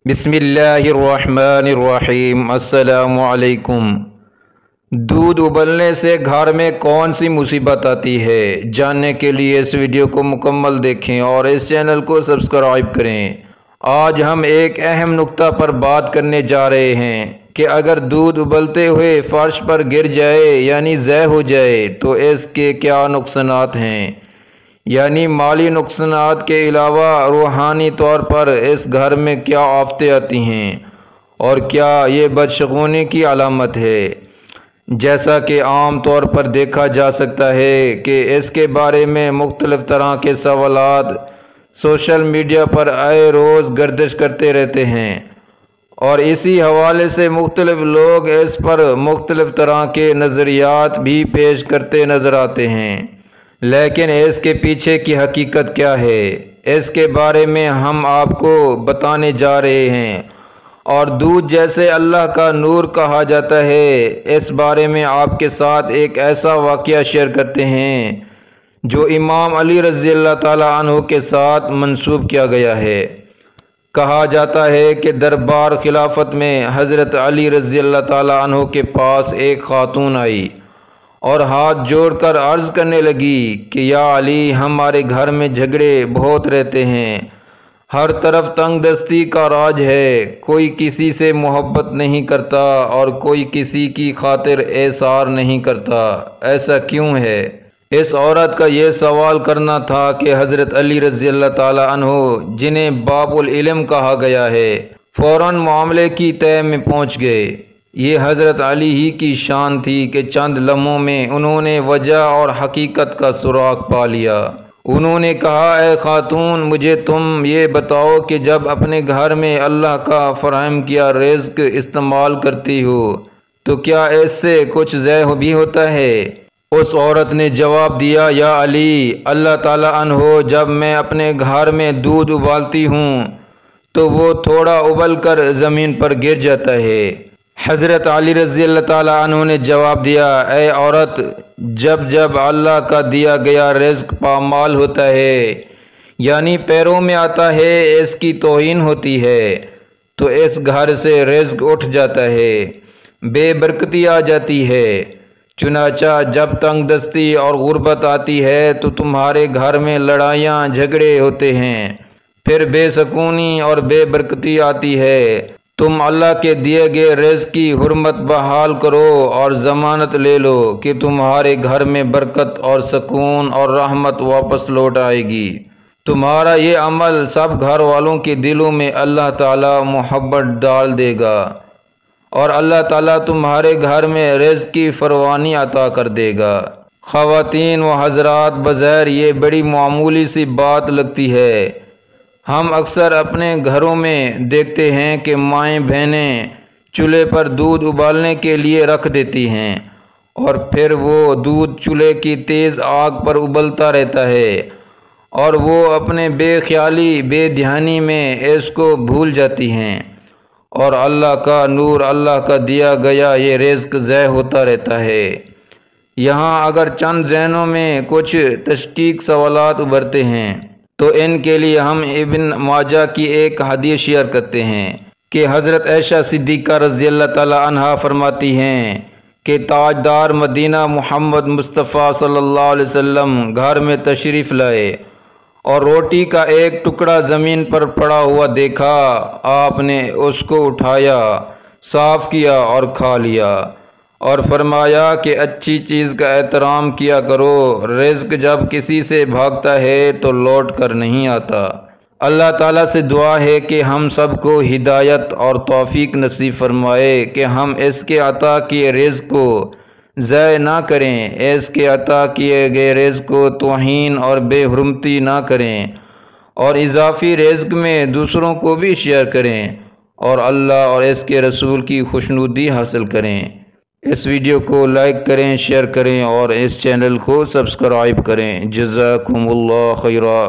بسم اللہ الرحمن الرحیم۔ السلام علیکم۔ دودھ ابلنے سے گھر میں کون سی مصیبت آتی ہے، جاننے کے لیے اس ویڈیو کو مکمل دیکھیں اور اس چینل کو سبسکرائب کریں۔ آج ہم ایک اہم نقطہ پر بات کرنے جا رہے ہیں کہ اگر دودھ ابلتے ہوئے فرش پر گر جائے یعنی ضائع ہو جائے تو اس کے کیا نقصانات ہیں، یعنی مالی نقصانات کے علاوہ روحانی طور پر اس گھر میں کیا آفتیں آتی ہیں اور کیا یہ بدشگونی کی علامت ہے۔ جیسا کہ عام طور پر دیکھا جا سکتا ہے کہ اس کے بارے میں مختلف طرح کے سوالات سوشل میڈیا پر آئے روز گردش کرتے رہتے ہیں اور اسی حوالے سے مختلف لوگ اس پر مختلف طرح کے نظریات بھی پیش کرتے نظر آتے ہیں، لیکن اس کے پیچھے کی حقیقت کیا ہے، اس کے بارے میں ہم آپ کو بتانے جا رہے ہیں۔ اور دودھ جیسے اللہ کا نور کہا جاتا ہے، اس بارے میں آپ کے ساتھ ایک ایسا واقعہ شیئر کرتے ہیں جو امام علی رضی اللہ تعالیٰ عنہ کے ساتھ منسوب کیا گیا ہے۔ کہا جاتا ہے کہ دربار خلافت میں حضرت علی رضی اللہ تعالیٰ عنہ کے پاس ایک خاتون آئی اور ہاتھ جوڑ کر عرض کرنے لگی کہ یا علی، ہمارے گھر میں جھگڑے بہت رہتے ہیں، ہر طرف تنگ دستی کا راج ہے، کوئی کسی سے محبت نہیں کرتا اور کوئی کسی کی خاطر ایثار نہیں کرتا، ایسا کیوں ہے؟ اس عورت کا یہ سوال کرنا تھا کہ حضرت علی رضی اللہ تعالی عنہ، جنہیں باب العلم کہا گیا ہے، فوراً معاملے کی تہہ میں پہنچ گئے۔ یہ حضرت علی ہی کی شان تھی کہ چند لمحوں میں انہوں نے وجہ اور حقیقت کا سراغ پا لیا۔ انہوں نے کہا، اے خاتون، مجھے تم یہ بتاؤ کہ جب اپنے گھر میں اللہ کا فراہم کیا رزق استعمال کرتی ہو تو کیا اس سے کچھ ضائع بھی ہوتا ہے؟ اس عورت نے جواب دیا، یا علی، اللہ تعالیٰ عنہ، جب میں اپنے گھر میں دودھ ابالتی ہوں تو وہ تھوڑا ابل کر زمین پر گر جاتا ہے۔ حضرت علی رضی اللہ تعالیٰ عنہ نے جواب دیا، اے عورت، جب اللہ کا دیا گیا رزق پامال ہوتا ہے یعنی پیروں میں آتا ہے، اس کی توہین ہوتی ہے تو اس گھر سے رزق اٹھ جاتا ہے، بے برکتی آ جاتی ہے۔ چنانچہ جب تنگ دستی اور غربت آتی ہے تو تمہارے گھر میں لڑائیاں جھگڑے ہوتے ہیں، پھر بے سکونی اور بے برکتی آتی ہے۔ تم اللہ کے دیے گئے رزق کی حرمت بحال کرو اور ضمانت لے لو کہ تمہارے گھر میں برکت اور سکون اور رحمت واپس لوٹ آئے گی۔ تمہارا یہ عمل سب گھر والوں کے دلوں میں اللہ تعالیٰ محبت ڈال دے گا اور اللہ تعالیٰ تمہارے گھر میں رزق کی فراوانی عطا کر دے گا۔ خواتین و حضرات، بظاہر یہ بڑی معمولی سی بات لگتی ہے۔ ہم اکثر اپنے گھروں میں دیکھتے ہیں کہ مائیں بہنیں چولہے پر دودھ ابالنے کے لیے رکھ دیتی ہیں اور پھر وہ دودھ چولہے کی تیز آگ پر ابلتا رہتا ہے اور وہ اپنے بے خیالی بے دھیانی میں اس کو بھول جاتی ہیں اور اللہ کا نور، اللہ کا دیا گیا یہ رزق ضائع ہوتا رہتا ہے۔ یہاں اگر چند ذہنوں میں کچھ تشکیک سوالات ابھرتے ہیں تو ان کے لیے ہم ابن ماجہ کی ایک حدیث شیئر کرتے ہیں کہ حضرت عائشہ صدیقہ رضی اللہ تعالی عنہا فرماتی ہیں کہ تاجدار مدینہ محمد مصطفیٰ صلی اللہ علیہ وسلم گھر میں تشریف لائے اور روٹی کا ایک ٹکڑا زمین پر پڑا ہوا دیکھا۔ آپ نے اس کو اٹھایا، صاف کیا اور کھا لیا اور فرمایا کہ اچھی چیز کا احترام کیا کرو، رزق جب کسی سے بھاگتا ہے تو لوٹ کر نہیں آتا۔ اللہ تعالیٰ سے دعا ہے کہ ہم سب کو ہدایت اور توفیق نصیب فرمائے کہ ہم اس کے عطا کیے رزق کو ضائع نہ کریں، اس کے عطا کیے گئے رزق کو توہین اور بے حرمتی نہ کریں اور اضافی رزق میں دوسروں کو بھی شیئر کریں اور اللہ اور اس کے رسول کی خوشنودی حاصل کریں۔ اس ویڈیو کو لائک کریں، شیئر کریں اور اس چینل کو سبسکرائب کریں۔ جزاکم اللہ خیرا۔